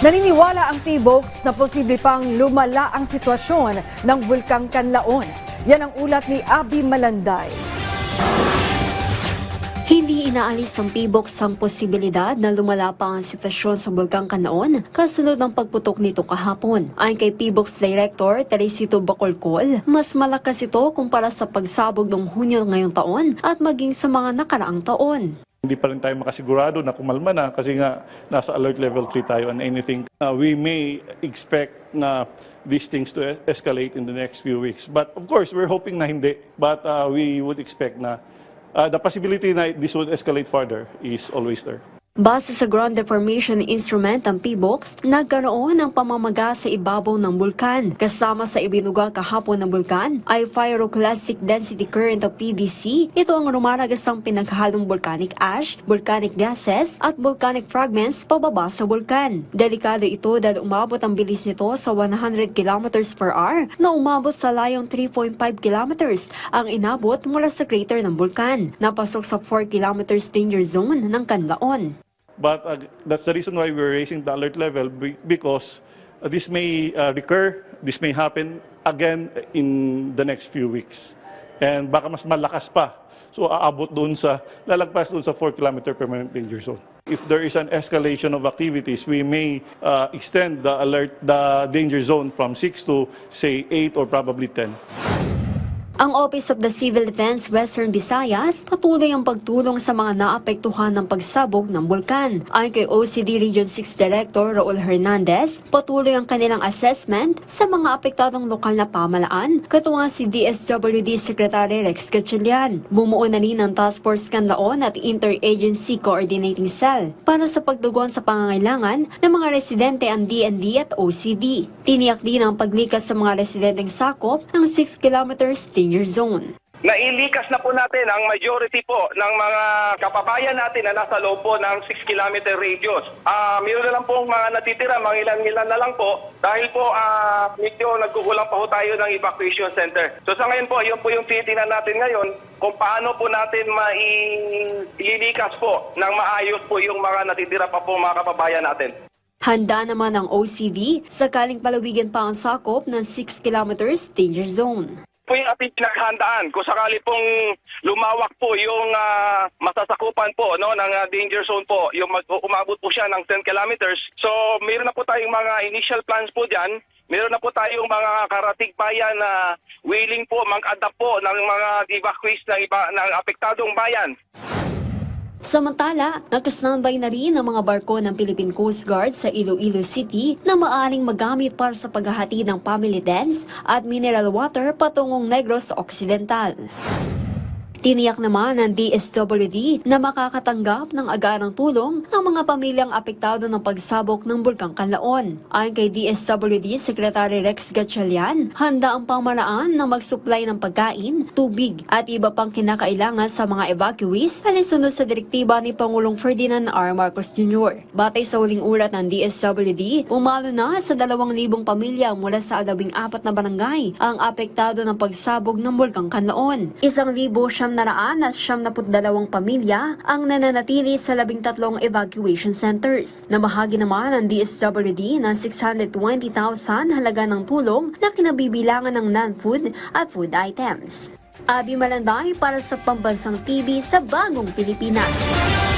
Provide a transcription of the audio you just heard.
Naniniwala ang T-Box na posible pang lumala ang sitwasyon ng Bulkang Kanlaon. Yan ang ulat ni Abby Malanday. Hindi inaalis ng PBOX ang posibilidad na lumala pa ang sitwasyon sa Bulkang Kanlaon kasunod ng pagputok nito kahapon. Ayon kay PBOX Director Teresito Bacolcol, mas malakas ito kumpara sa pagsabog noong Hunyo ngayong taon at maging sa mga nakaraang taon. Hindi pa rin tayo makasigurado na kumalma na kasi nga nasa alert level 3 tayo and anything. We may expect na these things to escalate in the next few weeks. But of course, we're hoping na hindi. But we would expect na the possibility na this would escalate further is always there. Base sa ground deformation instrument ng PBOX, nagkaroon ng pamamaga sa ibabaw ng bulkan. Kasama sa ibinuga kahapon ng bulkan ay pyroclastic density current o PDC. Ito ang rumaragasang pinaghalong volcanic ash, volcanic gases at volcanic fragments pababa sa bulkan. Delikado ito dahil umabot ang bilis nito sa 100 km per hour na umabot sa layong 3.5 km ang inabot mula sa crater ng bulkan. Napasok sa 4 km danger zone ng Kanlaon. But that's the reason why we're raising the alert level because this may recur, this may happen again in the next few weeks. And baka mas malakas pa. So aabot doon lalagpas doon sa 4 km permanent danger zone. If there is an escalation of activities, we may extend the danger zone from 6 to say 8 or probably 10. Ang Office of the Civil Defense Western Visayas patuloy ang pagtulong sa mga naapektuhan ng pagsabog ng bulkan. Ayon kay OCD Region 6 Director Raul Hernandez, patuloy ang kanilang assessment sa mga apektadong lokal na pamalaan, katuwang si DSWD Secretary Rex Gatchalian. Bumuo na rin ang Task Force Kanlaon at Interagency Coordinating Cell para sa pagtugon sa pangangailangan ng mga residente ang DND at OCD. Tiniyak din ang paglikas sa mga residenteng sakop ng 6 kilometers danger zone. Nailikas na po natin ang majority po ng mga kababayan natin na nasa loob po ng 6 kilometer radius. Mayroon na lang po mga natitira, mga ilan-ilan na lang po dahil po medyo nagkukulang pa po tayo ng evacuation center. So sa ngayon po, yun po yung tinitingnan natin ngayon kung paano po natin maililikas po ng maayos po yung mga natitira pa po mga kababayan natin. Handa naman ang OCD sakaling palawigan pa ang sakop ng 6 kilometers danger zone. Po yung ating pinaghandaan kung sakali pong lumawak po yung masasakupan po ng danger zone po, yung umabot po siya ng 10 kilometers. So mayroon na po tayong mga initial plans po dyan. Meron na po tayong mga karatig bayan na willing po mag-adapt po ng mga evacuees ng apektadong bayan. Samantala, nakastanbay na rin ang mga barko ng Philippine Coast Guard sa Iloilo City na maaaring magamit para sa paghahatid ng family dens at mineral water patungong Negros Occidental. Tiniyak naman ng DSWD na makakatanggap ng agarang tulong ang mga pamilyang apektado ng pagsabog ng Bulkang Kanlaon. Ayon kay DSWD Secretary Rex Gatchalian, handa ang pamamaraan na mag-supply ng pagkain, tubig at iba pang kinakailangan sa mga evacuees alinsunod sa direktiba ni Pangulong Ferdinand R. Marcos Jr. Batay sa huling ulat ng DSWD, umalo na sa 2,000 pamilya mula sa 14 na barangay ang apektado ng pagsabog ng Bulkang Kanlaon. 1,772 pamilya ang nananatili sa 13 evacuation centers. Namahagi naman ang DSWD ng 620,000 halaga ng tulong na kinabibilangan ng non-food at food items. Abby Malanday para sa Pambansang TV sa Bagong Pilipinas.